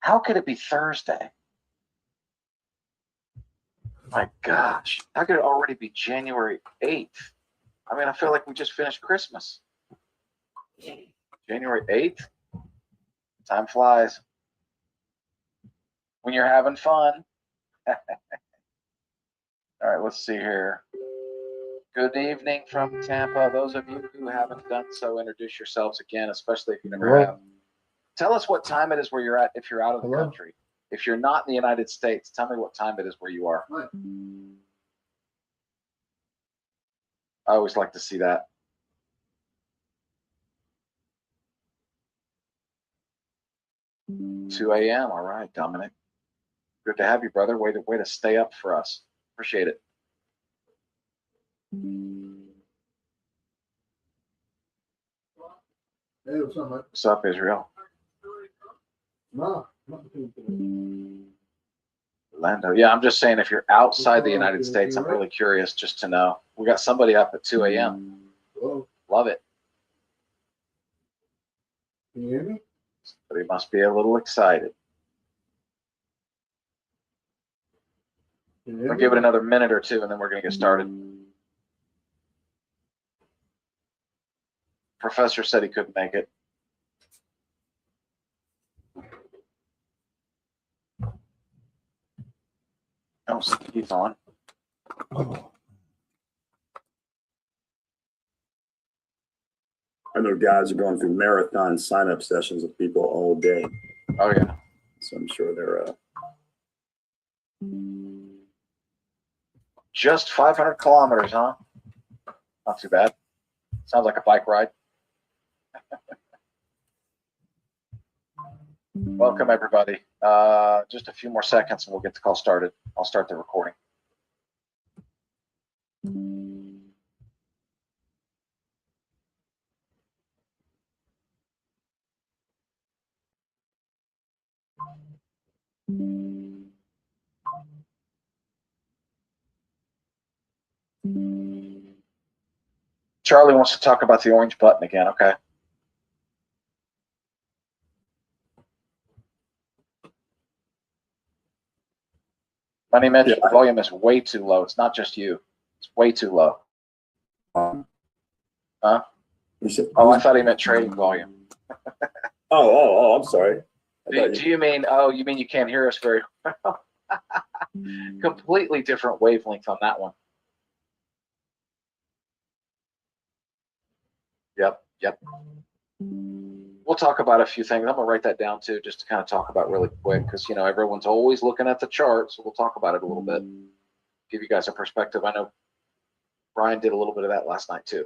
How could it be Thursday? My gosh, how could it already be January 8th? I mean, I feel like we just finished Christmas. January 8th? Time flies. When you're having fun. All right, let's see here. Good evening from Tampa. Those of you who haven't done so, introduce yourselves again, especially if you never have. Tell us what time it is where you're at if you're out of the country. If you're not in the United States, tell me what time it is where you are. I always like to see that. "2 a.m. All right, Dominic. Good to have you, brother. Way to stay up for us. Appreciate it. Hey, what's up, mate? What's up, Israel? No. Orlando. Yeah, I'm just saying if you're outside the United States, I'm really curious just to know. We got somebody up at 2 a.m. Love it. Can you hear me? But he must be a little excited. We'll give it another minute or two, and then we're going to get started. Professor said he couldn't make it. Oh, he's on. I know guys are going through marathon sign-up sessions with people all day. Oh, yeah. So I'm sure they're... Just 500 kilometers, huh? Not too bad. Sounds like a bike ride. Welcome, everybody. Just a few more seconds and we'll get the call started. I'll start the recording. Charlie wants to talk about the orange button again. Okay. Money mentioned volume is way too low. It's not just you. It's way too low. Huh? Oh, I thought he meant trading volume. I'm sorry. Do you mean, you mean you can't hear us very well? Completely different wavelength on that one. Yep. We'll talk about a few things. I'm going to write that down too, just to kind of talk about really quick, because, you know, everyone's always looking at the chart, so we'll talk about it a little bit. Give you guys a perspective. I know Brian did a little bit of that last night too.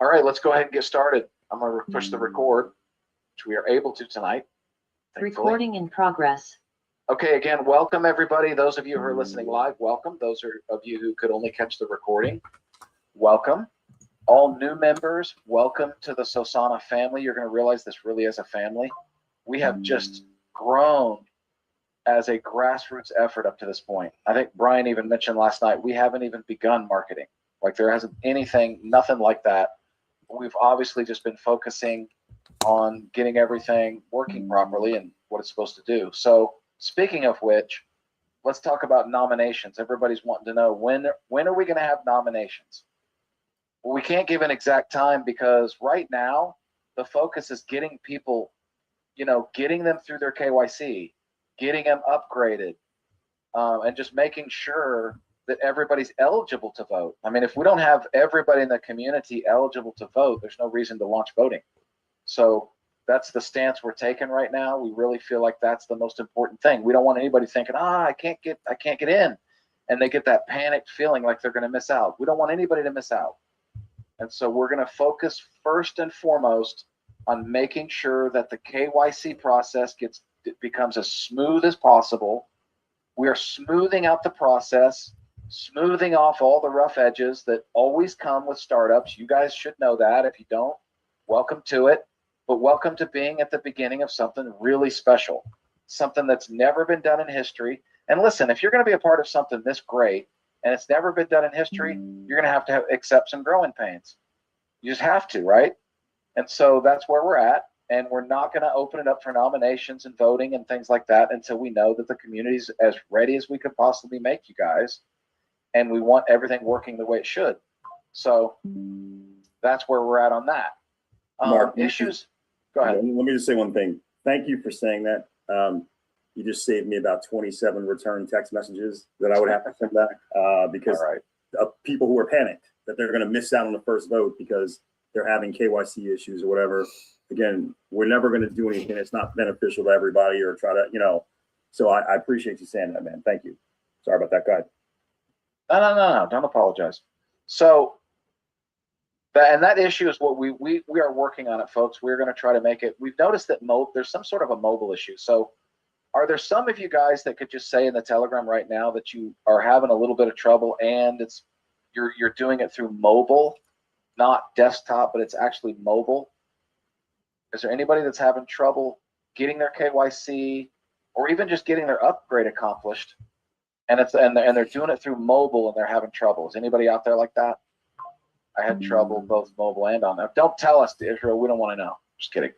All right, let's go ahead and get started. I'm going to push the record, which we are able to tonight. Thankfully. Recording in progress. Okay, again, welcome everybody. Those of you who are listening live, welcome. Those of you who could only catch the recording, welcome. All new members, welcome to the Sosana family. You're going to realize this really is a family. We have just grown as a grassroots effort up to this point. I think Brian even mentioned last night, we haven't even begun marketing. Like there hasn't nothing like that. We've obviously just been focusing on getting everything working properly and what it's supposed to do. So speaking of which, let's talk about nominations. Everybody's wanting to know when are we going to have nominations? Well, we can't give an exact time because right now the focus is getting people, you know, getting them through their KYC, getting them upgraded, and just making sure that everybody's eligible to vote. I mean, if we don't have everybody in the community eligible to vote, there's no reason to launch voting. So that's the stance we're taking right now. We really feel like that's the most important thing. We don't want anybody thinking, I can't get in, and they get that panicked feeling like they're going to miss out. We don't want anybody to miss out. And so we're going to focus first and foremost on making sure that the KYC process becomes as smooth as possible. We are smoothing out the process, smoothing off all the rough edges that always come with startups. You guys should know that. If you don't, welcome to it. But welcome to being at the beginning of something really special, something that's never been done in history. And listen, if you're going to be a part of something this great, and it's never been done in history, you're going to have accept some growing pains. You just have to, right? And so that's where we're at. And we're not going to open it up for nominations and voting and things like that until we know that the community's as ready as we could possibly make you guys. And we want everything working the way it should. So that's where we're at on that. Mark, Issues. Go ahead. Let me just say one thing. Thank you for saying that. You just saved me about 27 return text messages that I would have to send back because of people who are panicked that they're going to miss out on the first vote because they're having KYC issues or whatever. Again, we're never going to do anything that's not beneficial to everybody or try to, so I appreciate you saying that, man. Thank you. Sorry about that, guy. No. Don't apologize. So, that issue is what we are working on it, folks. We're going to try to make it. We've noticed that there's some sort of a mobile issue. So, are there some of you guys that could just say in the Telegram right now that you are having a little bit of trouble and you're doing it through mobile, not desktop, but it's actually mobile? Is there anybody that's having trouble getting their KYC or even just getting their upgrade accomplished, and they're doing it through mobile and they're having trouble? Is anybody out there like that? I had trouble both mobile and on that. Don't tell us, Israel. We don't want to know. Just kidding.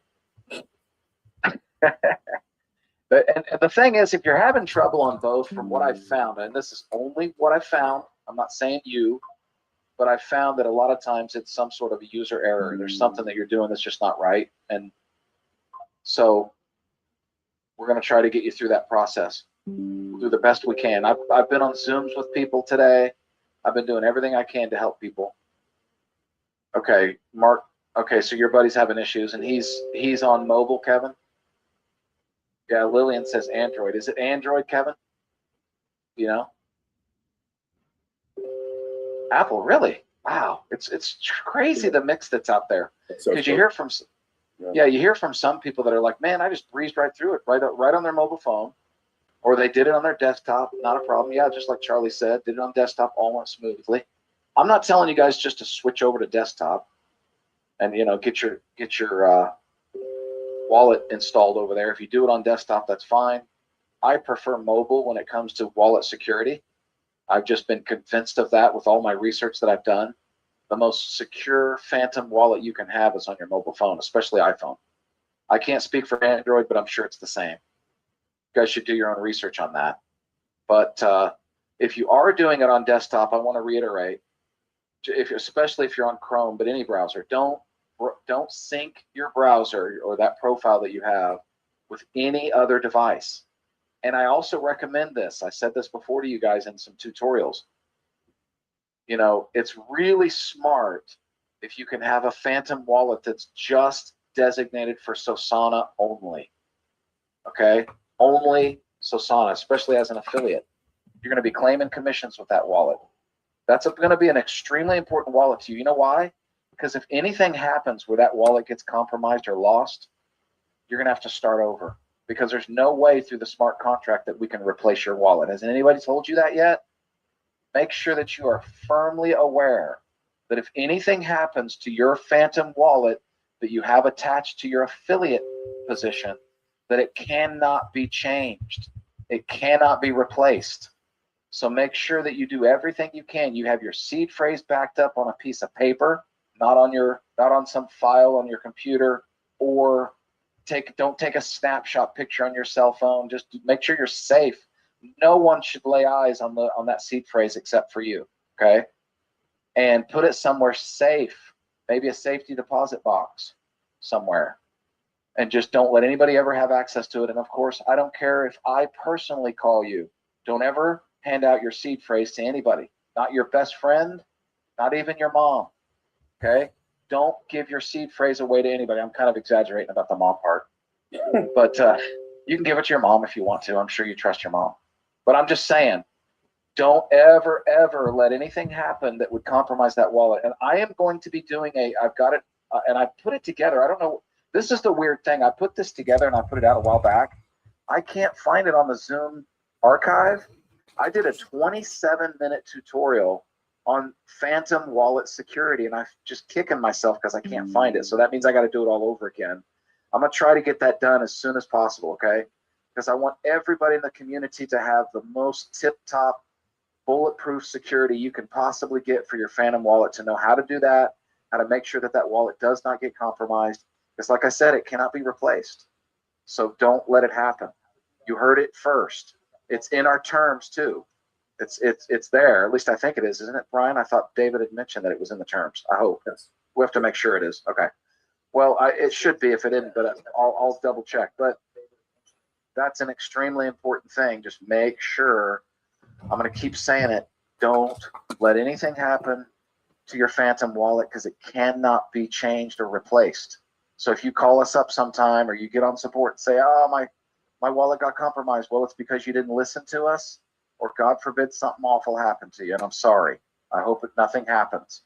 And the thing is, if you're having trouble on both, from what I've found, and this is only what I've found, I'm not saying you, but I've found that a lot of times it's some sort of a user error. There's something that you're doing that's just not right. And so we're going to try to get you through that process. We'll do the best we can. I've been on Zooms with people today. I've been doing everything I can to help people. Okay, Mark. Okay, so your buddy's having issues, and he's on mobile, Kevin? Yeah, Lillian says Android. Is it Android, Kevin? You know? Apple, really? Wow, it's crazy the mix that's out there. Because you hear from you hear from some people that are like, man, I just breezed right through it, right on their mobile phone, or they did it on their desktop, not a problem. Yeah, just like Charlie said, did it on desktop, all went smoothly. I'm not telling you guys just to switch over to desktop and get your wallet installed over there. If you do it on desktop, that's fine. I prefer mobile when it comes to wallet security. I've just been convinced of that with all my research that I've done. The most secure Phantom wallet you can have is on your mobile phone, especially iPhone. I can't speak for Android, but I'm sure it's the same. You guys should do your own research on that. But if you are doing it on desktop, I want to reiterate, especially if you're on Chrome, but any browser, don't sync your browser or that profile that you have with any other device. And I also recommend this. I said this before to you guys in some tutorials. It's really smart if you can have a Phantom wallet that's just designated for Sosana only. Okay? Only Sosana, especially as an affiliate. You're going to be claiming commissions with that wallet. That's going to be an extremely important wallet to you. You know why? Because if anything happens where that wallet gets compromised or lost, you're going to have to start over. Because there's no way through the smart contract that we can replace your wallet. Has anybody told you that yet? Make sure that you are firmly aware that if anything happens to your Phantom wallet that you have attached to your affiliate position, that it cannot be changed. It cannot be replaced. So make sure that you do everything you can. You have your seed phrase backed up on a piece of paper, not on some file on your computer, or don't take a snapshot picture on your cell phone. Just make sure you're safe. No one should lay eyes on that seed phrase except for you. Okay, and put it somewhere safe, maybe a safety deposit box somewhere, and just don't let anybody ever have access to it. And of course, I don't care if I personally call you. Don't ever hand out your seed phrase to anybody, not your best friend, not even your mom. Okay, don't give your seed phrase away to anybody. I'm kind of exaggerating about the mom part, but you can give it to your mom if you want to. I'm sure you trust your mom. But I'm just saying, don't ever, ever let anything happen that would compromise that wallet. And I am going to be doing I've got it, and I put it together. I don't know. This is the weird thing. I put this together and I put it out a while back. I can't find it on the Zoom archive. I did a 27-minute tutorial on Phantom wallet security, and I'm just kicking myself because I can't find it. So that means I got to do it all over again. I'm going to try to get that done as soon as possible, okay? Because I want everybody in the community to have the most tip-top bulletproof security you can possibly get for your Phantom wallet, to know how to do that, how to make sure that that wallet does not get compromised, Because like I said, it cannot be replaced. So don't let it happen. You heard it first. It's in our terms too. It's there. At least I think it is, isn't it, Brian? I thought David had mentioned that it was in the terms. I hope. Yes. We have to make sure it is. Okay. Well, it should be if it isn't, but I'll double check. But that's an extremely important thing. Just make sure. I'm going to keep saying it. Don't let anything happen to your Phantom wallet because it cannot be changed or replaced. So if you call us up sometime or you get on support and say, oh, my wallet got compromised, well, it's because you didn't listen to us, or God forbid something awful happened to you. And I'm sorry. I hope that nothing happens.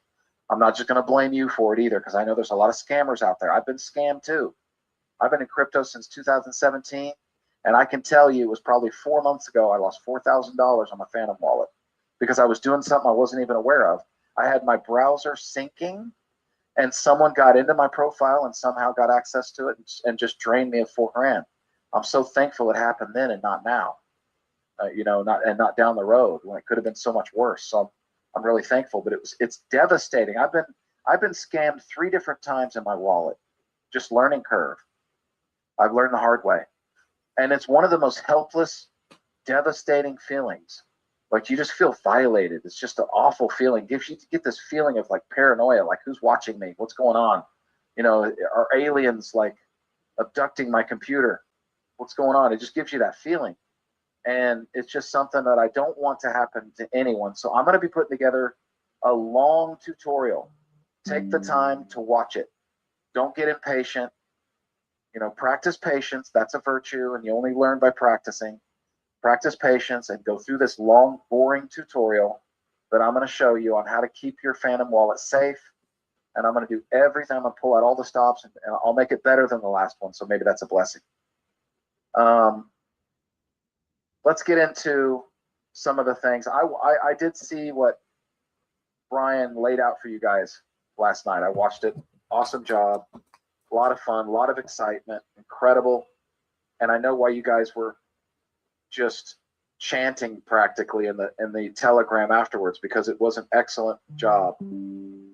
I'm not just going to blame you for it either, because I know there's a lot of scammers out there. I've been scammed too. I've been in crypto since 2017. And I can tell you it was probably 4 months ago, I lost $4,000 on my Phantom wallet because I was doing something I wasn't even aware of. I had my browser syncing and someone got into my profile and somehow got access to it and just drained me of $4,000. I'm so thankful it happened then and not now, not down the road when it could have been so much worse. So I'm really thankful, but it's devastating. I've been scammed 3 different times in my wallet, just learning curve. I've learned the hard way. And it's one of the most helpless, devastating feelings. Like you just feel violated. It's just an awful feeling. You get this feeling of like paranoia, like who's watching me? What's going on? Are aliens like abducting my computer? What's going on? It just gives you that feeling. And it's just something that I don't want to happen to anyone. So I'm going to be putting together a long tutorial. Take the time to watch it. Don't get impatient. Practice patience. That's a virtue, and you only learn by practicing. Practice patience and go through this long, boring tutorial that I'm going to show you on how to keep your Phantom wallet safe. And I'm going to do everything. I'm going to pull out all the stops, and I'll make it better than the last one. So maybe that's a blessing. Let's get into some of the things. I did see what Brian laid out for you guys last night. I watched it. Awesome job. A lot of fun, a lot of excitement, incredible. And I know why you guys were just chanting practically in the Telegram afterwards, because it was an excellent job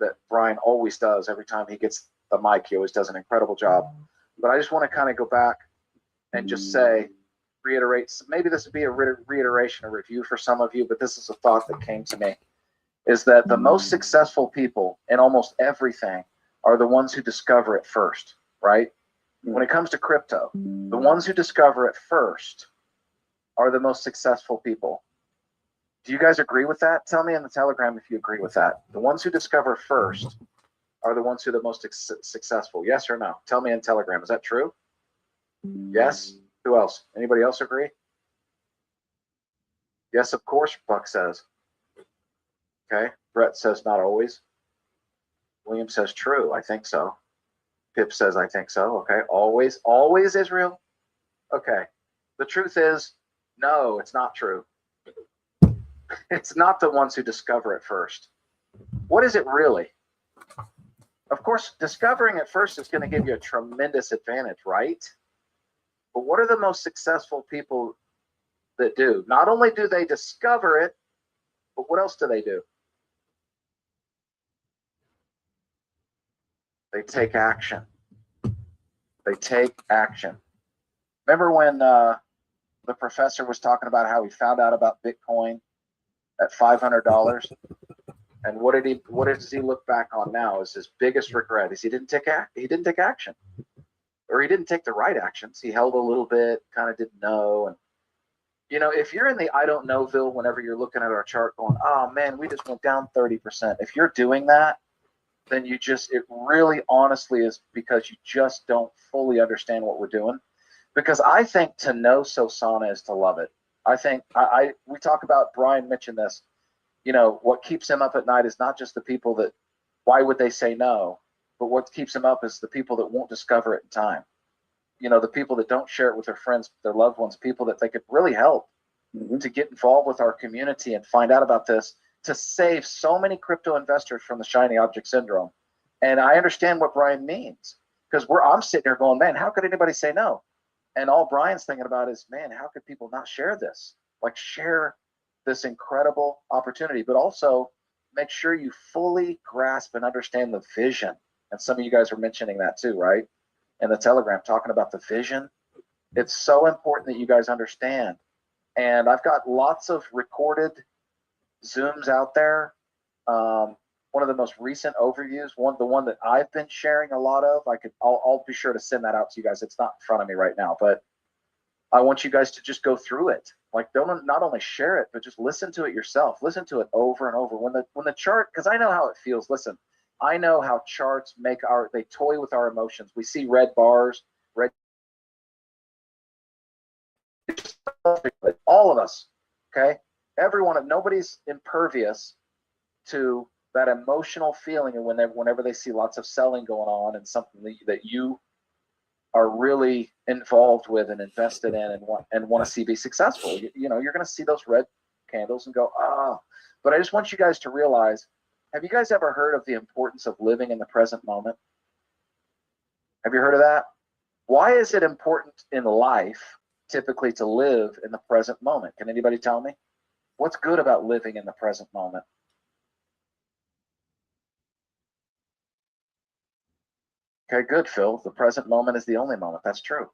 that Brian always does. Every time he gets the mic, he always does an incredible job. But I just want to kind of go back and just reiterate, maybe this would be a reiteration, a review for some of you, but this is a thought that came to me, is that the most successful people in almost everything are the ones who discover it first, right? When it comes to crypto, the ones who discover it first are the most successful people. Do you guys agree with that? Tell me in the Telegram if you agree with that. The ones who discover first are the ones who are the most successful. Yes or no? Tell me in Telegram. Is that true? Yes? Who else? Anybody else agree? Yes, of course, Buck says. Okay. Brett says not always. William says true. I think so. Pip says I think so. Okay. Always Israel. Okay. The truth is, no, it's not true. It's not the ones who discover it first. What is it really? Of course, discovering it first is going to give you a tremendous advantage, right? But what are the most successful people that do? Not only do they discover it, but what else do they do? They take action. They take action. Remember when the professor was talking about how he found out about Bitcoin at $500? And what does he look back on now as his biggest regret? Is he didn't take action. Or he didn't take the right actions. He held a little bit, kind of didn't know. And if you're in the I don't knowville whenever you're looking at our chart going, oh man, we just went down 30%. If you're doing that, then it really honestly is because you just don't fully understand what we're doing. Because I think to know Sosana is to love it. I think we talk about, Brian mentioned this, what keeps him up at night is not just the people that, why would they say no? But what keeps him up is the people that won't discover it in time. The people that don't share it with their friends, their loved ones, people that they could really help to get involved with our community and find out about this, to save so many crypto investors from the shiny object syndrome. And I understand what Brian means, because I'm sitting here going, man, how could anybody say no? And all Brian's thinking about is, man, how could people not share this? Like, share this incredible opportunity, but also make sure you fully grasp and understand the vision. And some of you guys are mentioning that too, right? in the Telegram talking about the vision. It's so important that you guys understand. And I've got lots of recorded Zooms out there. One of the most recent overviews, the one that I've been sharing a lot of, I'll be sure to send that out to you guys. It's not in front of me right now, but I want you guys to just go through it. Like, don't not only share it, but just listen to it yourself. Listen to it over and over. When the chart, because I know how it feels. Listen, I know how charts they toy with our emotions. We see red bars, red. All of us, okay? Everyone, nobody's impervious to that emotional feeling, and whenever they see lots of selling going on and something that you are really involved with and invested in and want to see be successful, you're going to see those red candles and go, ah. But I just want you guys to realize, have you guys ever heard of the importance of living in the present moment? Have you heard of that? Why is it important in life typically to live in the present moment? Can anybody tell me? What's good about living in the present moment? Okay, good, Phil. The present moment is the only moment. That's true.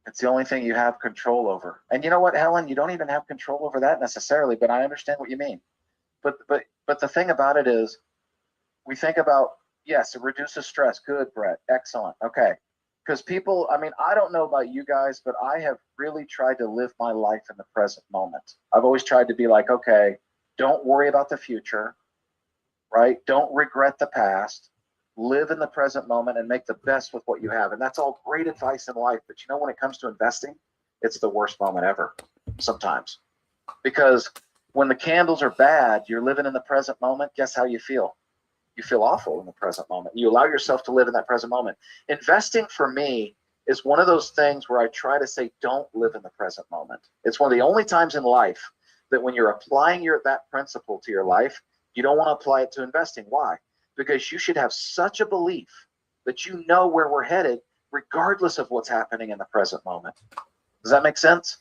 It's the only thing you have control over. And you know what, Helen? You don't even have control over that necessarily, but I understand what you mean. But the thing about it is, we think about, yes, it reduces stress. Good, Brett. Excellent. Okay. Because people, I don't know about you guys, but I have really tried to live my life in the present moment. I've always tried to be like, okay, don't worry about the future. Right? Don't regret the past. Live in the present moment and make the best with what you have. And that's all great advice in life. But when it comes to investing, it's the worst moment ever sometimes. Because when the candles are bad, you're living in the present moment. Guess how you feel? You feel awful in the present moment. You allow yourself to live in that present moment. Investing for me is one of those things where I try to say, don't live in the present moment. It's one of the only times in life that when you're applying that principle to your life, you don't want to apply it to investing. Why? Because you should have such a belief that you know where we're headed, regardless of what's happening in the present moment. Does that make sense?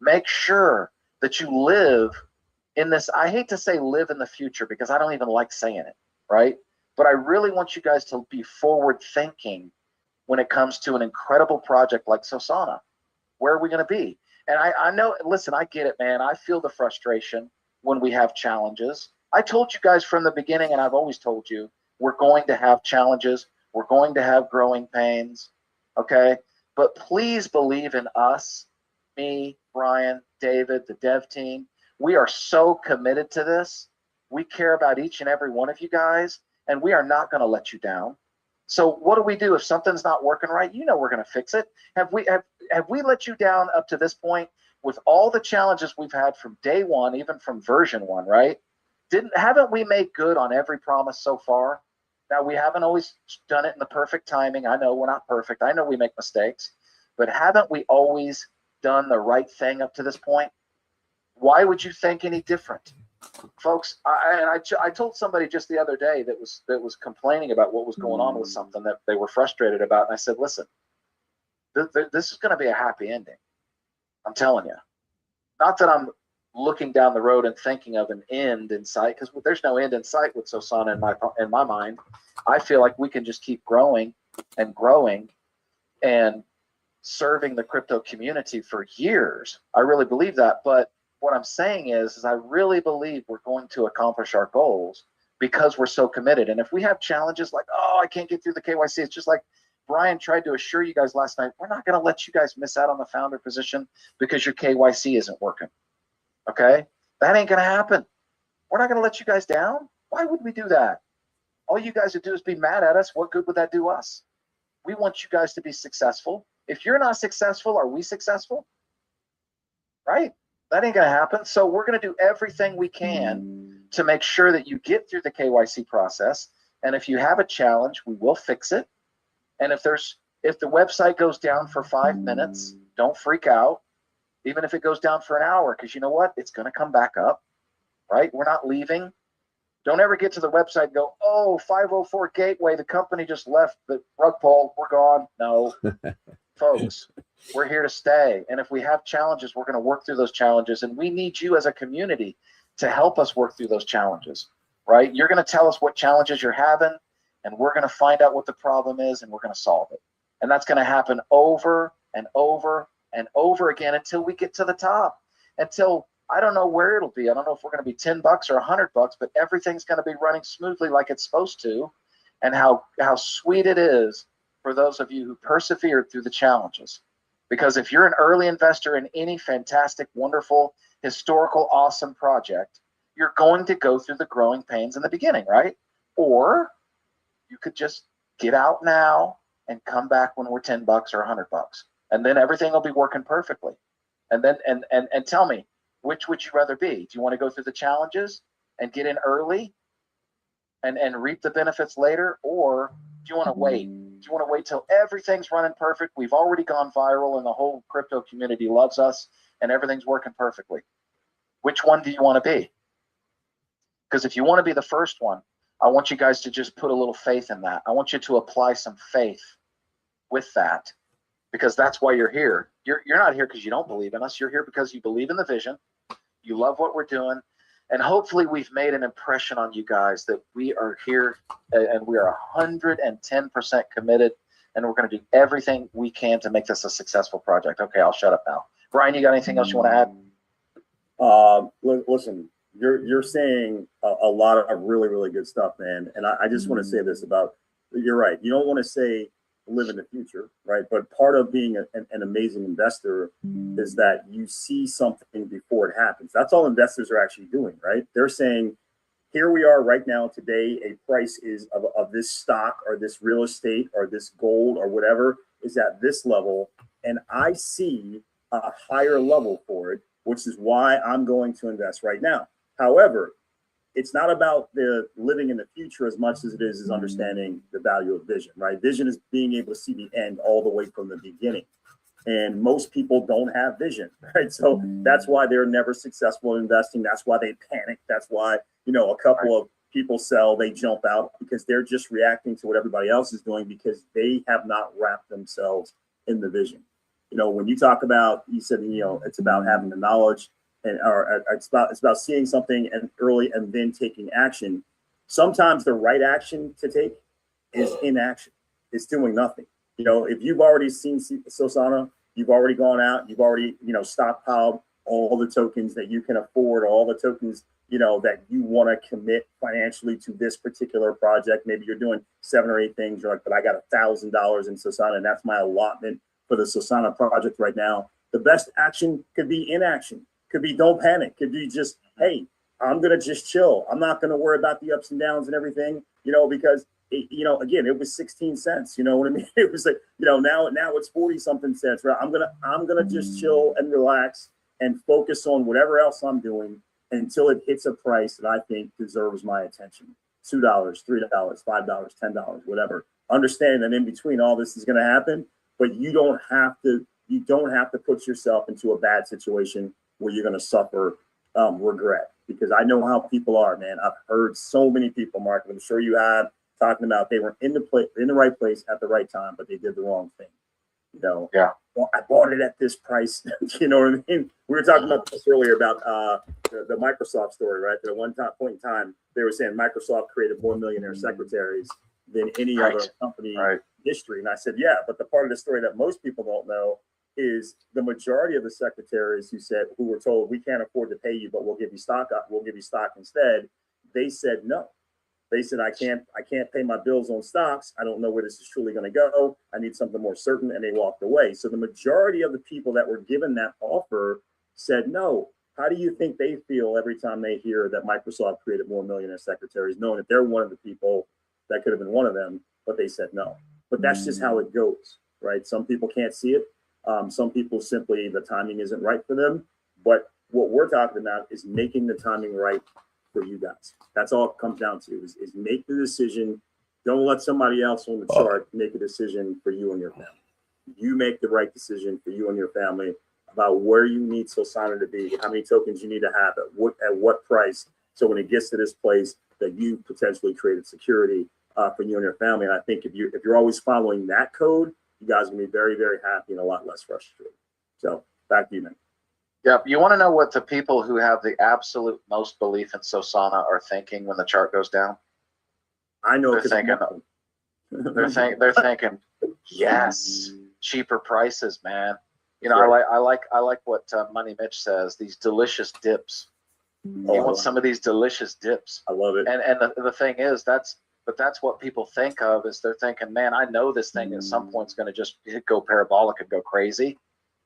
Make sure that you live in this. I hate to say live in the future because I don't even like saying it, right? But I really want you guys to be forward thinking when it comes to an incredible project like Sosana. Where are we going to be? And I know, listen, I get it, man. I feel the frustration when we have challenges. I told you guys from the beginning, and I've always told you, we're going to have challenges. We're going to have growing pains, okay? But please believe in us, me, Brian, David, the dev team. We are so committed to this. We care about each and every one of you guys, and we are not going to let you down. So what do we do if something's not working right? We're going to fix it. Have we let you down up to this point with all the challenges we've had from day one, even from version 1, right? Haven't we made good on every promise so far? Now, we haven't always done it in the perfect timing. I know we're not perfect. I know we make mistakes, but haven't we always done the right thing up to this point? Why would you think any different? Folks, I told somebody just the other day that was complaining about what was going on with something that they were frustrated about. And I said, listen, this is going to be a happy ending. I'm telling you. Not that I'm looking down the road and thinking of an end in sight, because there's no end in sight with Sosana in my mind. I feel like we can just keep growing and serving the crypto community for years. I really believe that. But what I'm saying is I really believe we're going to accomplish our goals because we're so committed. And if we have challenges like, I can't get through the KYC, it's just like Brian tried to assure you guys last night, we're not going to let you guys miss out on the founder position because your KYC isn't working. Okay? That ain't going to happen. We're not going to let you guys down. Why would we do that? All you guys would do is be mad at us. What good would that do us? We want you guys to be successful. If you're not successful, are we successful? Right? That ain't going to happen. So we're going to do everything we can to make sure that you get through the KYC process. And if you have a challenge, we will fix it. And if the website goes down for 5 minutes, don't freak out. Even if it goes down for an hour, because you know what? It's going to come back up, right? We're not leaving. Don't ever get to the website and go, 504 Gateway, the company just left the rug pull, we're gone. No, folks, we're here to stay. And if we have challenges, we're going to work through those challenges. And we need you as a community to help us work through those challenges, right? You're going to tell us what challenges you're having. and we're going to find out what the problem is, and we're going to solve it. And that's going to happen over and over and over again until we get to the top. Until I don't know where it'll be. I don't know if we're going to be $10 or $100, but everything's going to be running smoothly like it's supposed to. And how sweet it is for those of you who persevered through the challenges. Because if you're an early investor in any fantastic, wonderful, historical, awesome project, you're going to go through the growing pains in the beginning, right? Or you could just get out now and come back when we're $10 or $100, and then everything will be working perfectly. And then and tell me, which would you rather be? Do you want to go through the challenges and get in early and reap the benefits later, or do you want to wait? Do you want to wait till everything's running perfect? We've already gone viral, and the whole crypto community loves us, and everything's working perfectly. Which one do you want to be? Because if you want to be the first one, I want you guys to just put a little faith in that. I want you to apply some faith with that, because that's why you're here. You're not here because you don't believe in us. You're here because you believe in the vision. You love what we're doing. And hopefully we've made an impression on you guys that we are here and we are 110% committed, and we're going to do everything we can to make this a successful project. Okay, I'll shut up now. Brian, you got anything else you want to add? Listen, you're saying a lot of really, really good stuff, man. And I just want to say this about, you're right. You don't want to say live in the future, right? But part of being an amazing investor is that you see something before it happens. That's all investors are actually doing, right? They're saying, here we are right now today, a price is of this stock or this real estate or this gold or whatever is at this level. And I see a higher level for it, which is why I'm going to invest right now. However, it's not about the living in the future as much as it is understanding the value of vision, right? Vision is being able to see the end all the way from the beginning. And most people don't have vision, right? So that's why they're never successful in investing. That's why they panic. That's why, a couple of people sell, they jump out because they're just reacting to what everybody else is doing because they have not wrapped themselves in the vision. When you talk about, you said, it's about having the knowledge, or it's about seeing something and early and then taking action. Sometimes the right action to take is inaction. It's doing nothing. If you've already seen Sosana, you've already gone out, you've already, stockpiled all the tokens that you can afford, all the tokens, that you want to commit financially to this particular project. Maybe you're doing 7 or 8 things. You're like, but I got $1,000 in Sosana, and that's my allotment for the Sosana project right now. The best action could be inaction. Could be don't panic. Could be just, hey, I'm going to just chill. I'm not going to worry about the ups and downs and everything, because, again, it was 16 cents. You know what I mean? It was like, now it's 40 something cents, right? I'm going to just chill and relax and focus on whatever else I'm doing until it hits a price that I think deserves my attention. $2, $3, $5, $10, whatever. Understanding that in between all this is going to happen, but you don't have to put yourself into a bad situation where you're going to suffer regret, because I know how people are, man. I've heard so many people, Mark, I'm sure you have, talking about they were in the right place at the right time, but they did the wrong thing. Yeah. Well, I bought it at this price. You know what I mean? We were talking about this earlier about the Microsoft story, right? At one point in time, they were saying Microsoft created more millionaire secretaries than any other company in history. And I said, yeah, but the part of the story that most people don't know is the majority of the secretaries who were told, we can't afford to pay you, but we'll give you stock instead. They said no. They said, I can't pay my bills on stocks. I don't know where this is truly going to go. I need something more certain. And they walked away. So the majority of the people that were given that offer said no. How do you think they feel every time they hear that Microsoft created more millionaire secretaries, knowing that they're one of the people that could have been one of them, but they said no? But that's just how it goes, right? Some people can't see it. Some people simply, the timing isn't right for them. But what we're talking about is making the timing right for you guys. That's all it comes down to is make the decision. Don't let somebody else on the chart make a decision for you and your family. You make the right decision for you and your family about where you need Sosana to be, how many tokens you need to have, at what price. So when it gets to this place that you potentially created security for you and your family. And I think if you're always following that code, you guys are gonna be very, very happy and a lot less frustrated. So back to you, man. Yeah, you want to know what the people who have the absolute most belief in Sosana are thinking when the chart goes down? I know. They're thinking, They're thinking, yes, cheaper prices, man. You know, Right. I like what Money Mitch says. These delicious dips. Oh, You I want love some of these delicious dips. I love it. And the thing is, that's what people think of is they're thinking, man, I know this thing at some point is going to just go parabolic and go crazy.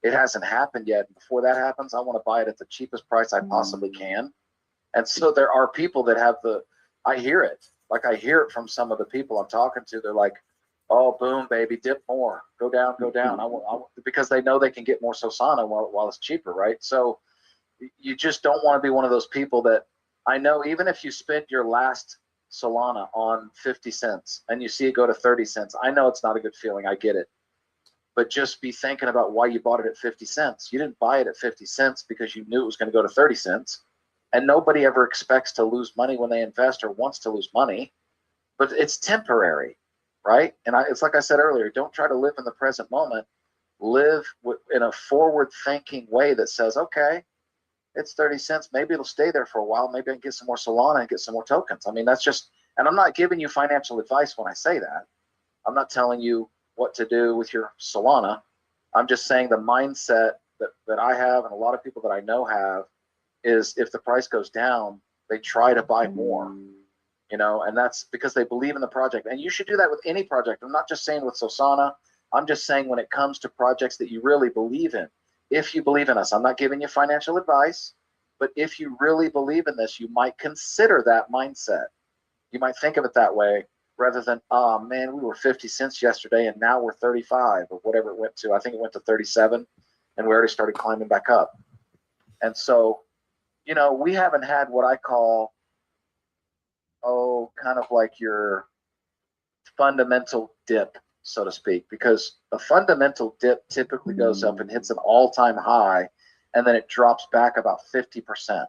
It hasn't happened yet. Before that happens, I want to buy it at the cheapest price I possibly can. And so there are people that have I hear it. Like I hear it from some of the people I'm talking to. They're like, oh, boom, baby, dip more, go down, go down. I want, because they know they can get more Sosana while it's cheaper, right? So you just don't want to be one of those people that I know, even if you spend your last Solana on 50 cents and you see it go to 30 cents, I know it's not a good feeling. I get it. But just be thinking about why you bought it at 50 cents. You didn't buy it at 50 cents because you knew it was going to go to 30 cents. And nobody ever expects to lose money when they invest or wants to lose money, but it's temporary, right? And it's like I said earlier, don't try to live in the present moment. Live in a forward-thinking way that says, okay, it's 30 cents. Maybe it'll stay there for a while. Maybe I can get some more Solana and get some more tokens. I mean, that's just, and I'm not giving you financial advice when I say that. I'm not telling you what to do with your Solana. I'm just saying the mindset that I have and a lot of people that I know have is if the price goes down, they try to buy more, you know, and that's because they believe in the project. And you should do that with any project. I'm not just saying with Sosana. I'm just saying when it comes to projects that you really believe in. If you believe in us, I'm not giving you financial advice, but if you really believe in this, you might consider that mindset. You might think of it that way rather than, oh man, we were 50 cents yesterday and now we're 35 or whatever it went to. I think it went to 37 and we already started climbing back up. And so, you know, we haven't had what I call, kind of like your fundamental dip, so to speak, because a fundamental dip typically goes up and hits an all-time high, and then it drops back about 50%.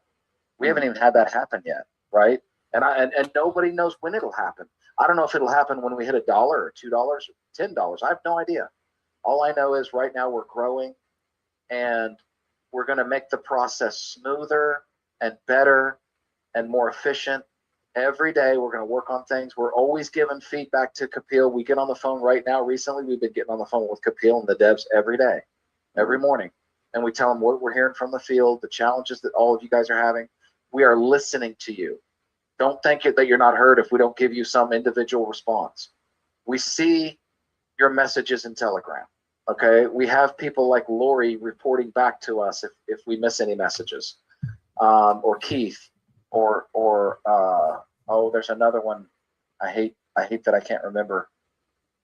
We haven't even had that happen yet, right? And nobody knows when it'll happen. I don't know if it'll happen when we hit $1 or $2 or $10. I have no idea. All I know is right now we're growing, and we're going to make the process smoother and better and more efficient. Every day we're going to work on things. We're always giving feedback to Kapil. We get on the phone right now. Recently, we've been getting on the phone with Kapil and the devs every day, every morning. And we tell them what we're hearing from the field, the challenges that all of you guys are having. We are listening to you. Don't think that you're not heard if we don't give you some individual response. We see your messages in Telegram. Okay. We have people like Lori reporting back to us if we miss any messages, or Keith. Or there's another one. I hate that I can't remember.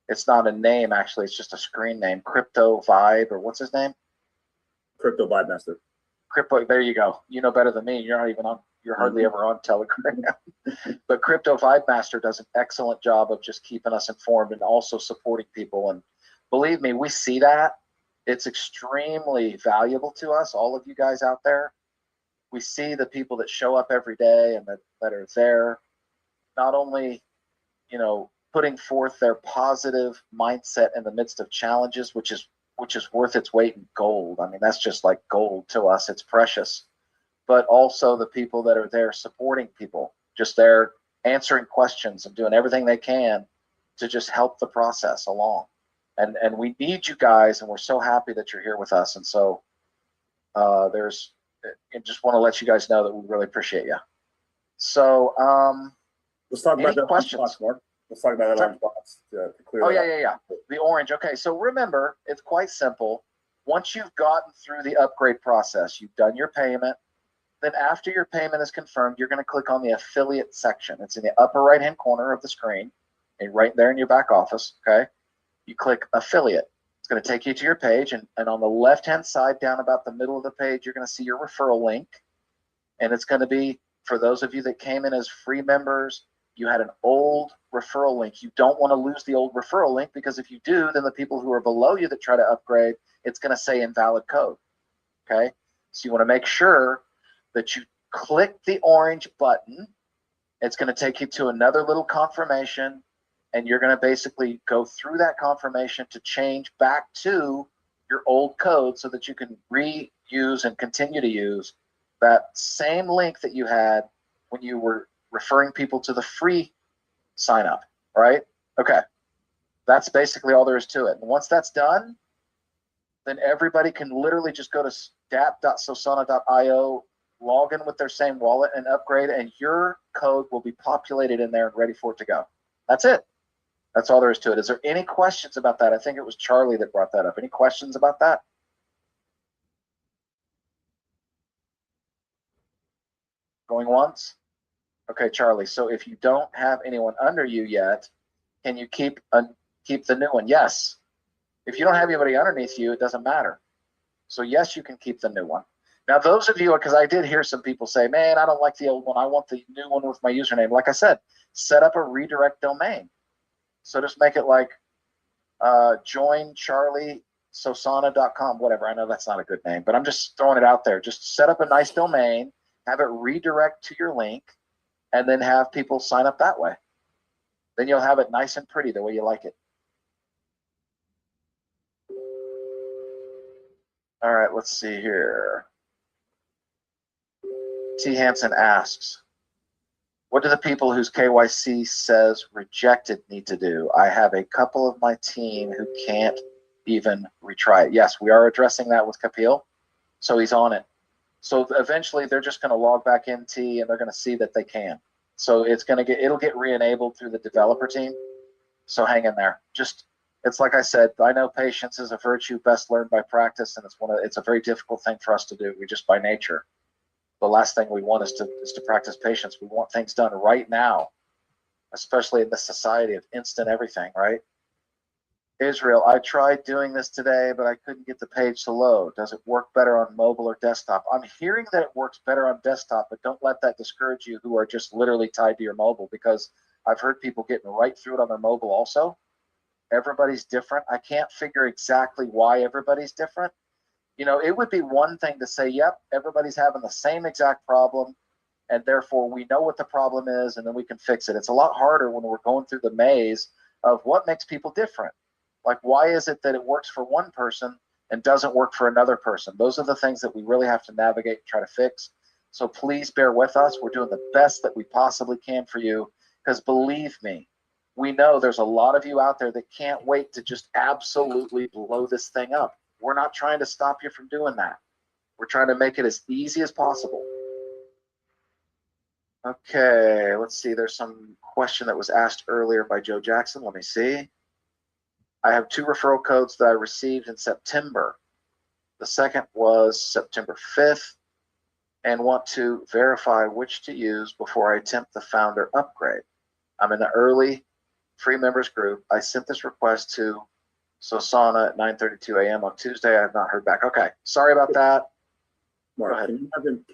It's not a name actually. It's just a screen name. Crypto Vibe, or what's his name? Crypto Vibe Master. Crypto. There you go. You know better than me. You're not even on. You're hardly ever on Telegram. But Crypto Vibe Master does an excellent job of just keeping us informed and also supporting people. And believe me, we see that. It's extremely valuable to us, all of you guys out there. We see the people that show up every day and that are there, not only, you know, putting forth their positive mindset in the midst of challenges, which is worth its weight in gold. I mean, that's just like gold to us. It's precious. But also the people that are there supporting people, just there answering questions and doing everything they can to just help the process along. And we need you guys, and we're so happy that you're here with us. And so I just want to let you guys know that we really appreciate you. So, let's talk about that questions? orange box, Mark. Let's talk about that orange box to clear that up. Yeah. The orange. Okay, so remember, it's quite simple. Once you've gotten through the upgrade process, you've done your payment, then after your payment is confirmed, you're going to click on the affiliate section. It's in the upper right-hand corner of the screen, and right there in your back office, okay? You click affiliate. It's going to take you to your page, and on the left-hand side, down about the middle of the page, you're going to see your referral link, and it's going to be, for those of you that came in as free members, you had an old referral link. You don't want to lose the old referral link, because if you do, then the people who are below you that try to upgrade, it's going to say invalid code, okay? So you want to make sure that you click the orange button. It's going to take you to another little confirmation, and you're going to basically go through that confirmation to change back to your old code so that you can reuse and continue to use that same link that you had when you were referring people to the free sign up. All right? Okay. That's basically all there is to it. And once that's done, then everybody can literally just go to dap.sosana.io, log in with their same wallet and upgrade, and your code will be populated in there and ready for it to go. That's it. That's all there is to it. Is there any questions about that? I think it was Charlie that brought that up. Any questions about that? Going once? Okay, Charlie. So if you don't have anyone under you yet, can you keep the new one? Yes. If you don't have anybody underneath you, it doesn't matter. So yes, you can keep the new one. Now, those of you, because I did hear some people say, man, I don't like the old one. I want the new one with my username. Like I said, set up a redirect domain. So just make it like joincharliesosana.com, whatever. I know that's not a good name, but I'm just throwing it out there. Just set up a nice domain, have it redirect to your link, and then have people sign up that way. Then you'll have it nice and pretty the way you like it. All right, let's see here. T. Hansen asks, what do the people whose KYC says rejected need to do? I have a couple of my team who can't even retry it. Yes, we are addressing that with Kapil, so he's on it. So eventually they're just going to log back in T and they're going to see that they can. So it'll get re-enabled through the developer team. So hang in there. It's like I said, I know patience is a virtue best learned by practice, and it's a very difficult thing for us to do. We just by nature. The last thing we want is to practice patience. We want things done right now, especially in this society of instant everything, right? Israel, I tried doing this today, but I couldn't get the page to load. Does it work better on mobile or desktop? I'm hearing that it works better on desktop, but don't let that discourage you who are just literally tied to your mobile, because I've heard people getting right through it on their mobile also. Everybody's different. I can't figure exactly why everybody's different. You know, it would be one thing to say, yep, everybody's having the same exact problem, and therefore we know what the problem is, and then we can fix it. It's a lot harder when we're going through the maze of what makes people different. Like, why is it that it works for one person and doesn't work for another person? Those are the things that we really have to navigate and try to fix. So please bear with us. We're doing the best that we possibly can for you, because believe me, we know there's a lot of you out there that can't wait to just absolutely blow this thing up. We're not trying to stop you from doing that. We're trying to make it as easy as possible. Okay, let's see. There's some question that was asked earlier by Joe Jackson. Let me see. I have 2 referral codes that I received in September. The second was September 5th, and want to verify which to use before I attempt the founder upgrade. I'm in the early free members group. I sent this request to Sosana at 9:32 a.m. on Tuesday. I have not heard back. Okay, sorry about that. Mark, can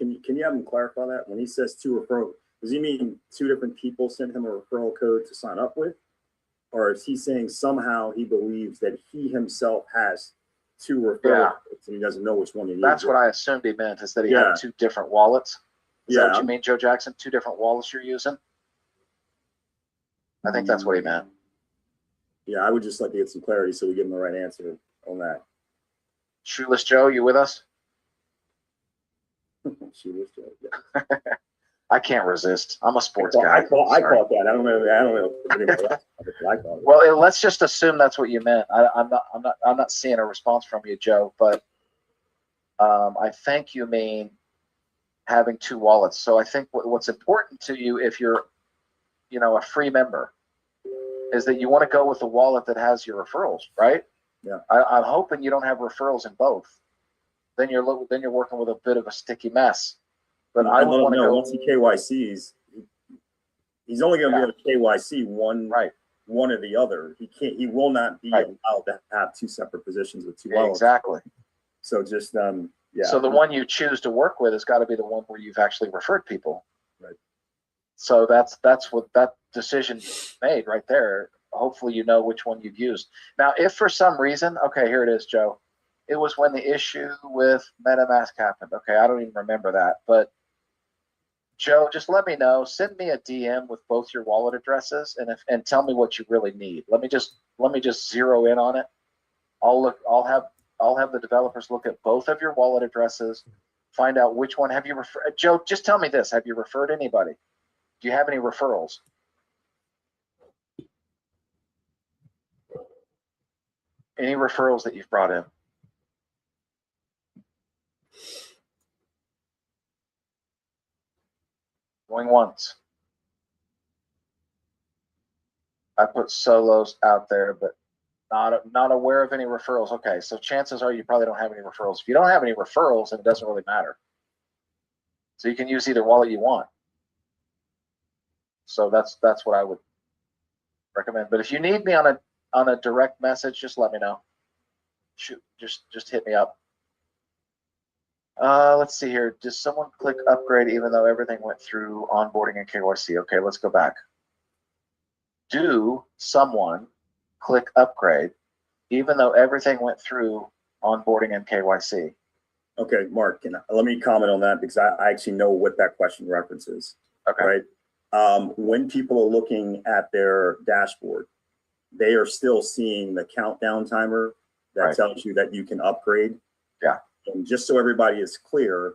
you have him clarify that? When he says 2 referral, does he mean 2 different people sent him a referral code to sign up with? Or is he saying somehow he believes that he himself has 2 referral codes and he doesn't know which one he needs? That's what I assumed he meant, is that he had 2 different wallets. Is that what you mean, Joe Jackson? 2 different wallets you're using? I think that's what he meant. Yeah, I would just like to get some clarity so we give him the right answer on that. Shoeless Joe, you with us? Shoeless Joe, yeah. I can't resist. I'm a sports guy. I caught that. I don't know. Well, let's just assume that's what you meant. I'm not seeing a response from you, Joe. But I think you mean having 2 wallets. So I think what's important to you, if you're, a free member, is that you want to go with a wallet that has your referrals, right? Yeah. I'm hoping you don't have referrals in both. Then you're working with a bit of a sticky mess. But I would want to go. Once he KYCs, he's only going to be able to KYC one or the other. He will not be allowed to have 2 separate positions with 2 wallets. Exactly. So just So the one you choose to work with has got to be the one where you've actually referred people. Right. So that's what that decision made right there. Hopefully you know which one you've used. Now, if for some reason, okay, here it is, Joe. It was when the issue with MetaMask happened. Okay, I don't even remember that, but Joe, just let me know. Send me a DM with both your wallet addresses and tell me what you really need. Let me just zero in on it. I'll have the developers look at both of your wallet addresses, find out which one have you referred. Joe, just tell me this: have you referred anybody? Do you have any referrals? Any referrals that you've brought in? Going once. I put solos out there, but not aware of any referrals. Okay, so chances are you probably don't have any referrals. If you don't have any referrals, then it doesn't really matter. So you can use either wallet you want. So that's what I would recommend. But if you need me on a direct message, just let me know. Shoot, just hit me up. Let's see here. Does someone click upgrade even though everything went through onboarding and KYC? Okay, let's go back. Do someone click upgrade even though everything went through onboarding and KYC? Okay, Mark, let me comment on that because I actually know what that question references. Okay. Right. When people are looking at their dashboard, they are still seeing the countdown timer that tells you that you can upgrade. Yeah. And just so everybody is clear,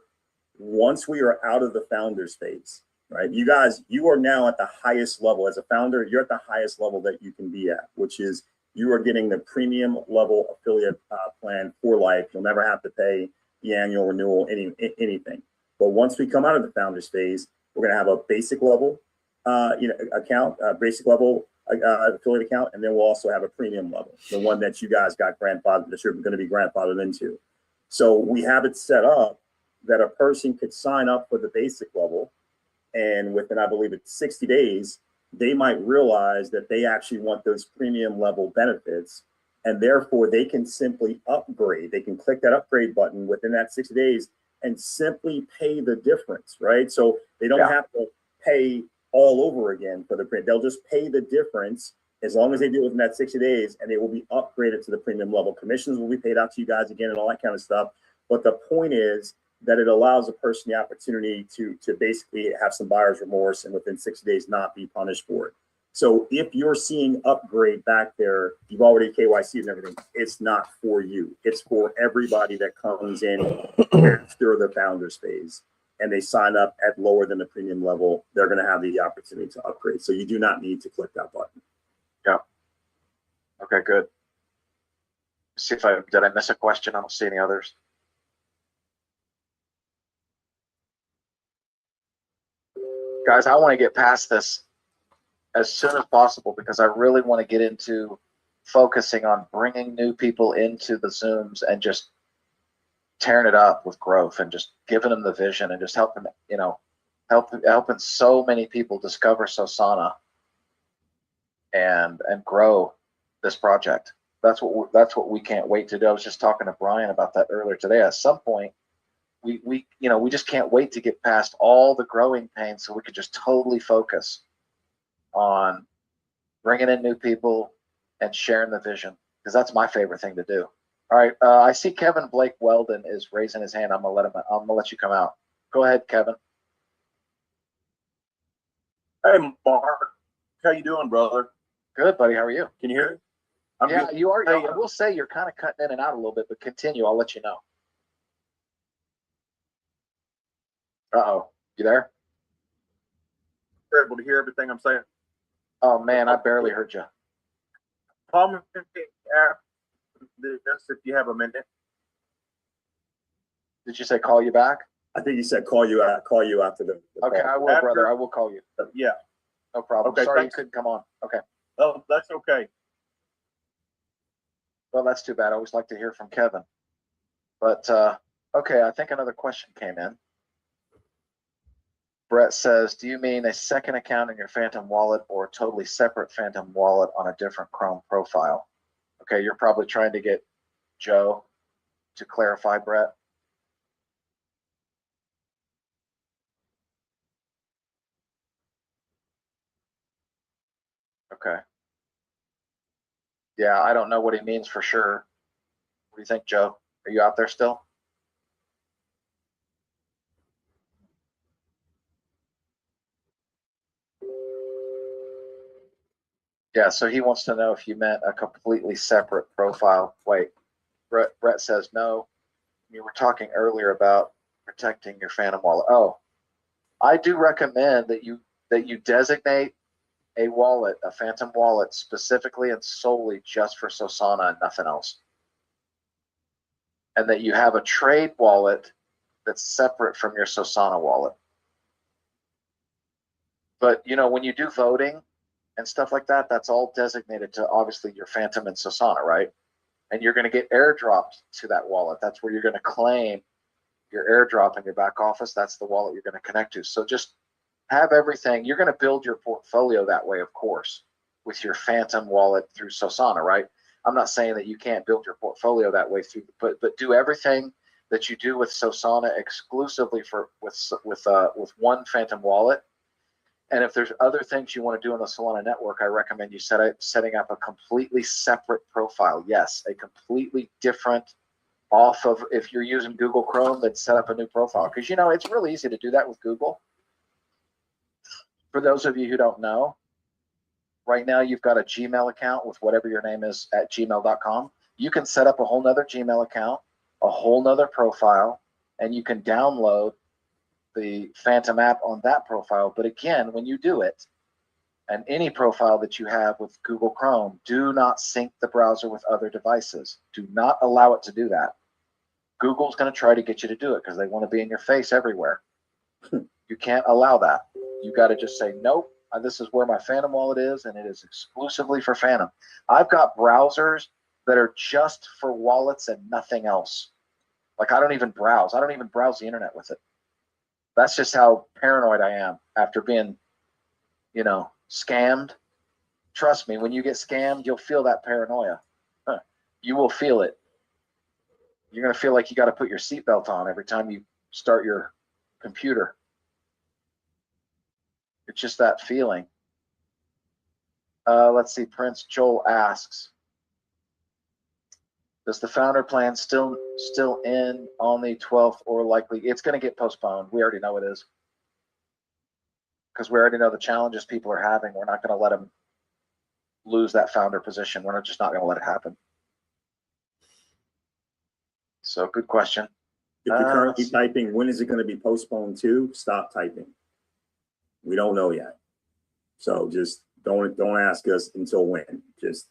once we are out of the founders phase, right? You guys, you are now at the highest level as a founder. You're at the highest level that you can be at, which is you are getting the premium level affiliate plan for life. You'll never have to pay the annual renewal, anything. But once we come out of the founders phase, we're going to have a basic level, account, basic level affiliate account, and then we'll also have a premium level, the one that you guys got grandfathered, that you're going to be grandfathered into. So we have it set up that a person could sign up for the basic level, and within, I believe it's 60 days, they might realize that they actually want those premium level benefits, and therefore they can simply upgrade. They can click that upgrade button within that 60 days and simply pay the difference, right? So they don't have to pay all over again for the premium. They'll just pay the difference as long as they do it within that 60 days, and they will be upgraded to the premium level. Commissions will be paid out to you guys again and all that kind of stuff. But the point is that it allows a person the opportunity to basically have some buyer's remorse and within 60 days not be punished for it. So if you're seeing upgrade back there, you've already KYC'd and everything, it's not for you. It's for everybody that comes in after the founders phase and they sign up at lower than the premium level. They're going to have the opportunity to upgrade. So you do not need to click that button. Yeah. Okay, good. See if did I miss a question? I don't see any others. Guys, I want to get past this as soon as possible because I really want to get into focusing on bringing new people into the Zooms and just tearing it up with growth and just giving them the vision and just helping, helping so many people discover Sosana and grow this project. That's what we can't wait to do. I was just talking to Brian about that earlier today. At some point, we just can't wait to get past all the growing pains so we could just totally focus on bringing in new people and sharing the vision, because that's my favorite thing to do. All right, I see Kevin Blake Weldon is raising his hand. I'm gonna let you come out. Go ahead, Kevin. Hey, Mark. How you doing, brother? Good, buddy. How are you? Can you hear me? Yeah, good. you are. Hey, I will say you're kind of cutting in and out a little bit, but continue. I'll let you know. Uh-oh. You there? you're able to hear everything I'm saying. Oh, man, I barely heard you. Call me after this if you have a minute. Did you say call you back? I think you said call you after the Okay, call. I will, brother. I will call you. Yeah. No problem. Okay, Sorry thanks. you couldn't come on. Okay. Oh, that's okay. Well, that's too bad. I always like to hear from Kevin. But, okay, I think another question came in. Brett says, do you mean a second account in your Phantom wallet or a totally separate Phantom wallet on a different Chrome profile? Okay, you're probably trying to get Joe to clarify, Brett. Okay. Yeah, I don't know what he means for sure. What do you think, Joe? Are you out there still? Yeah, so he wants to know if you meant a completely separate profile. Wait, Brett says no. You were talking earlier about protecting your Phantom wallet. Oh, I do recommend that you designate a wallet, a Phantom wallet, specifically and solely just for Sosana and nothing else. And that you have a trade wallet that's separate from your Sosana wallet. But, you know, when you do voting and stuff like that, that's all designated to obviously your Phantom and Sosana, right? And you're going to get airdropped to that wallet. That's where you're going to claim your airdrop in your back office. That's the wallet you're going to connect to. So just have everything. You're going to build your portfolio that way, of course, with your Phantom wallet through Sosana, right? I'm not saying that you can't build your portfolio that way through, but do everything that you do with Sosana exclusively with one Phantom wallet. And if there's other things you want to do on the Solana network, I recommend you setting up a completely separate profile. Yes, a completely different off of, if you're using Google Chrome, then set up a new profile. Because, you know, it's really easy to do that with Google. For those of you who don't know, right now you've got a Gmail account with whatever your name is at gmail.com. You can set up a whole nother Gmail account, a whole nother profile, and you can download the Phantom app on that profile. But again, when you do it, and any profile that you have with Google Chrome, do not sync the browser with other devices. Do not allow it to do that. Google's going to try to get you to do it because they want to be in your face everywhere. You can't allow that. You got to just say, nope, this is where my Phantom wallet is, and it is exclusively for Phantom. I've got browsers that are just for wallets and nothing else. Like, I don't even browse. I don't even browse the internet with it. That's just how paranoid I am after being, you know, scammed. Trust me, when you get scammed, you'll feel that paranoia. You will feel it. You're going to feel like you got to put your seatbelt on every time you start your computer. It's just that feeling. Let's see. Prince Joel asks, does the founder plan still end on the 12th or likely? It's going to get postponed. We already know it is. Because we already know the challenges people are having. We're not going to let them lose that founder position. We're just not going to let it happen. So good question. If you're currently typing, when is it going to be postponed to? Stop typing. We don't know yet. So just don't ask us until when. Just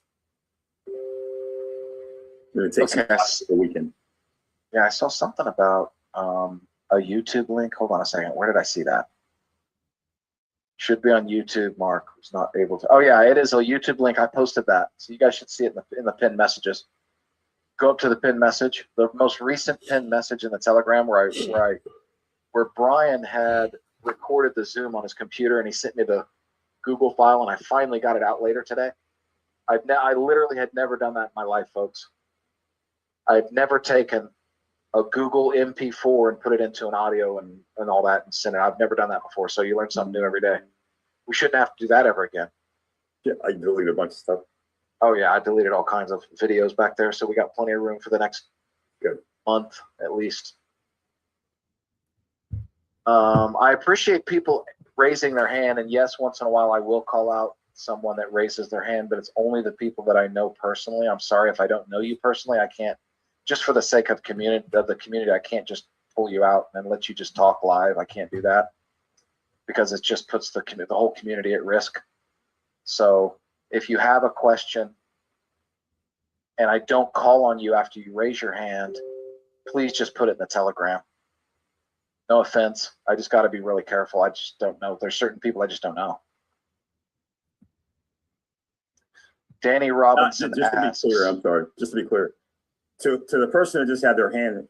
we're going to take some time for the weekend. Yeah, I saw something about a YouTube link. Hold on a second. Where did I see that? Should be on YouTube. Mark was not able to. Oh yeah, it is a YouTube link. I posted that, so you guys should see it in the pinned messages. Go up to the pinned message, the most recent pinned message in the Telegram, where Brian had recorded the Zoom on his computer, and he sent me the Google file, and I finally got it out later today. I literally had never done that in my life, folks. I've never taken a Google MP4 and put it into an audio and all that and send it. I've never done that before, so you learn something new every day. We shouldn't have to do that ever again. Yeah, I deleted a bunch of stuff. Oh yeah, I deleted all kinds of videos back there, so we got plenty of room for the next month at least. I appreciate people raising their hand, and yes, once in a while I will call out someone that raises their hand, but it's only the people that I know personally. I'm sorry if I don't know you personally. I can't, just for the sake of the community, I can't just pull you out and let you just talk live. I can't do that because it just puts the whole community at risk. So if you have a question and I don't call on you after you raise your hand, please just put it in the Telegram. No offense. I just got to be really careful. I just don't know. There's certain people I just don't know. Danny Robinson asks, to be clear, I'm sorry. Just to be clear, to the person that just had their hand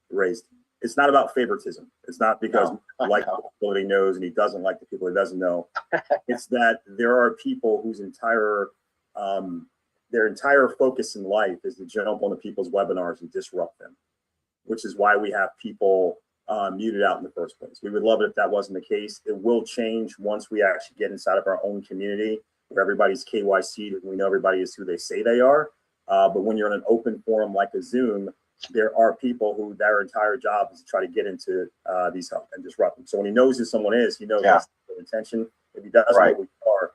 raised, it's not about favoritism. It's not because I like the people that he knows and he doesn't like the people he doesn't know. It's that there are people whose entire focus in life is to jump onto people's webinars and disrupt them, which is why we have people muted out in the first place. We would love it if that wasn't the case. It will change once we actually get inside of our own community where everybody's KYC'd and we know everybody is who they say they are. But when you're in an open forum like a Zoom, there are people who their entire job is to try to get into these help and disrupt them. So when he knows who someone is, he knows that's their intention. If he doesn't know who you are,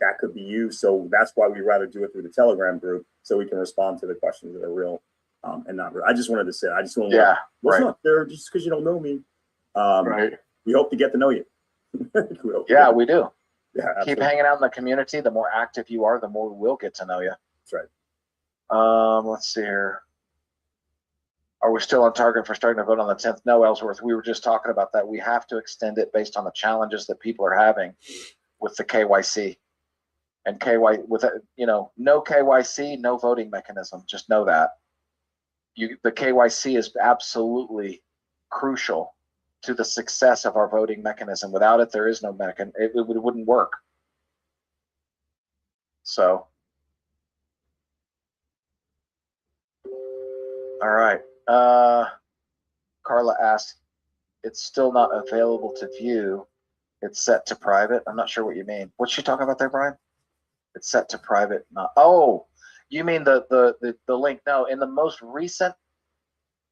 that could be you. So that's why we rather do it through the Telegram group so we can respond to the questions that are real and not real. I just wanted to say, it's not there just because you don't know me. We hope to get to know you. We do. Yeah, Keep absolutely. hanging out in the community. The more active you are, the more we'll get to know you. That's right. Let's see here. Are we still on target for starting to vote on the 10th? No, Ellsworth. We were just talking about that. We have to extend it based on the challenges that people are having with the KYC. And with no KYC, no voting mechanism. Just know that. The KYC is absolutely crucial to the success of our voting mechanism. Without it, there is no mechanism. It wouldn't work. So, all right. Carla asked, it's still not available to view. It's set to private. I'm not sure what you mean. What's she talking about there, Brian? It's set to private. Not. Oh, you mean the link? No, in the most recent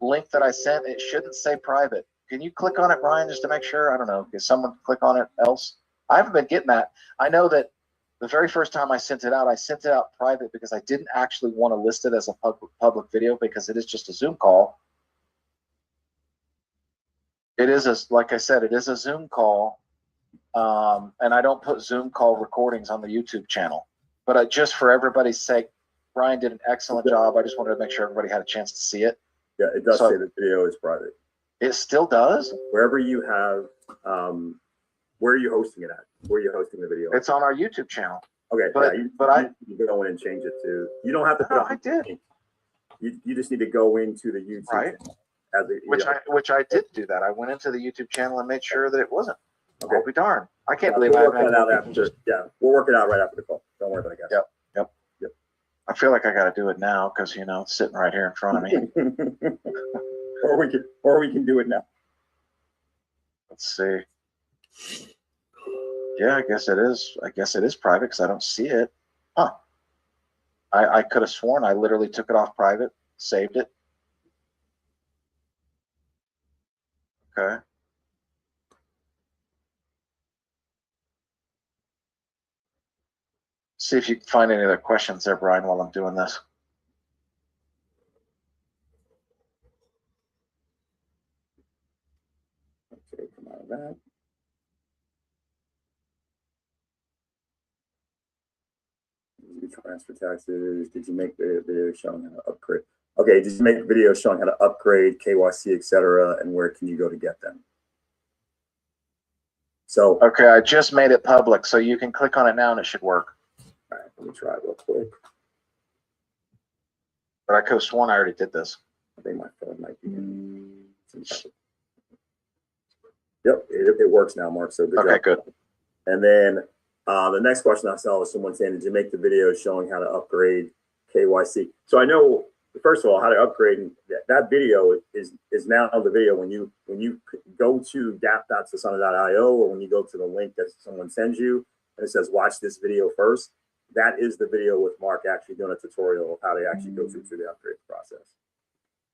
link that I sent, it shouldn't say private. Can you click on it, Brian, just to make sure? I don't know. Can someone click on it else? I haven't been getting that. I know that the very first time I sent it out private because I didn't actually want to list it as a public video because it is just a Zoom call. It is, like I said, it is a Zoom call. And I don't put Zoom call recordings on the YouTube channel. But just for everybody's sake, Brian did an excellent job. I just wanted to make sure everybody had a chance to see it. Yeah, it does say the video is private. It still does? Wherever you have, where are you hosting it at? Where are you hosting the video? It's on our YouTube channel. Okay, but, yeah, you can go in and change it to. You don't have to put I did. You just need to go into the YouTube channel. Which I did do that. I went into the YouTube channel and made sure that it wasn't. Okay. I'll be darned. I can't believe we'll I work that out after. just. Yeah, we'll work it out right after the call. Don't worry about it, guys. Yep. I feel like I got to do it now because it's sitting right here in front of me. or we can do it now. Let's see. Yeah, I guess it is. I guess it is private because I don't see it. Huh. I could have sworn I literally took it off private, saved it. Okay. See if you can find any other questions there, Brian, while I'm doing this. Okay, come out of that. Transfer taxes. Did you make the video showing how to upgrade? Okay, did you make videos showing how to upgrade KYC, etc., and where can you go to get them? So okay, I just made it public, so you can click on it now and it should work. All right, let me try it real quick. But I could have sworn I already did this. I think my phone might be in. Yep, it works now, Mark. So good okay, job. good. And then the next question I saw was someone saying, did you make the video showing how to upgrade KYC? So I know, first of all, how to upgrade. That video is now the video when you go to dap.sosana.io or when you go to the link that someone sends you and it says watch this video first. That is the video with Mark actually doing a tutorial of how to actually go through the upgrade process.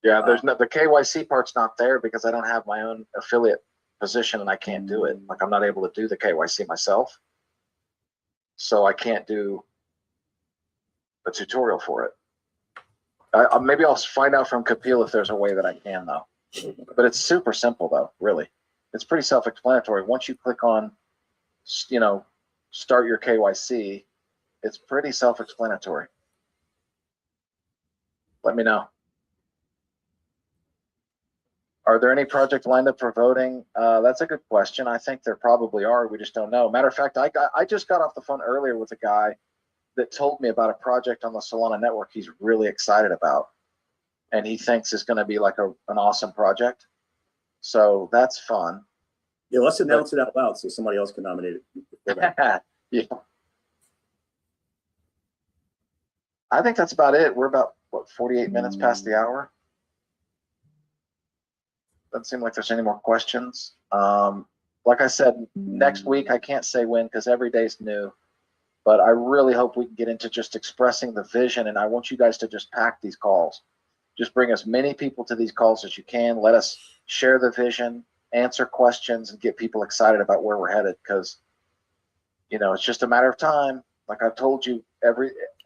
Yeah, there's no, the KYC part's not there because I don't have my own affiliate position and I can't do it. Like I'm not able to do the KYC myself. So I can't do a tutorial for it. Maybe I'll find out from Kapil if there's a way that I can though. But it's super simple though, really. It's pretty self-explanatory. Once you click on, start your KYC, it's pretty self-explanatory. Let me know. Are there any projects lined up for voting? That's a good question. I think there probably are. We just don't know. Matter of fact, I just got off the phone earlier with a guy that told me about a project on the Solana network he's really excited about. And he thinks it's going to be like an awesome project. So that's fun. Yeah, let's announce it out loud so somebody else can nominate it. Yeah. I think that's about it. We're about, 48 minutes past the hour? Doesn't seem like there's any more questions. Like I said, next week, I can't say when because every day's new. But I really hope we can get into just expressing the vision. And I want you guys to just pack these calls. Just bring as many people to these calls as you can. Let us share the vision, answer questions, and get people excited about where we're headed. Because, it's just a matter of time. Like I've told you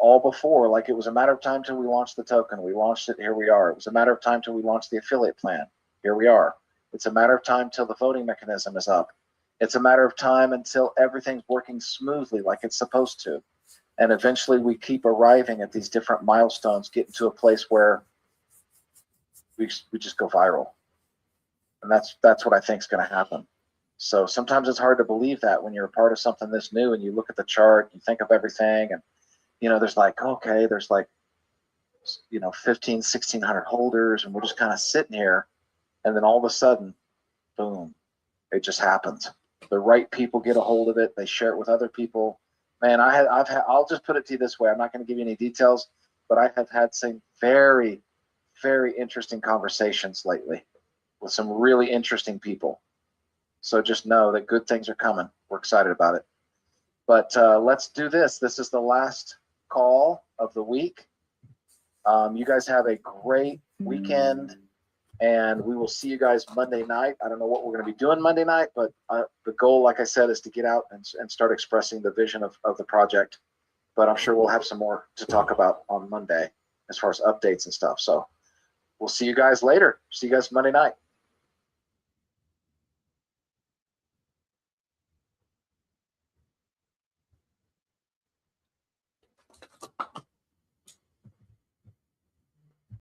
all before, like it was a matter of time till we launched the token. We launched it. Here we are. It was a matter of time till we launched the affiliate plan. Here we are. It's a matter of time till the voting mechanism is up. It's a matter of time until everything's working smoothly like it's supposed to. And eventually we keep arriving at these different milestones, getting to a place where we just go viral. And that's what I think is going to happen. So sometimes it's hard to believe that when you're a part of something this new and you look at the chart, you think of everything, and there's like, okay, there's like 1,600 holders, and we're just kind of sitting here, and then all of a sudden, boom, it just happens. The right people get a hold of it, they share it with other people. Man, I'll just put it to you this way. I'm not going to give you any details, but I have had some very, very interesting conversations lately with some really interesting people. So just know that good things are coming. We're excited about it. But let's do this. This is the last call of the week. You guys have a great weekend, and we will see you guys Monday night. I don't know what we're going to be doing Monday night, but the goal, like I said, is to get out and start expressing the vision of the project. But I'm sure we'll have some more to talk about on Monday as far as updates and stuff. So we'll see you guys later. See you guys Monday night.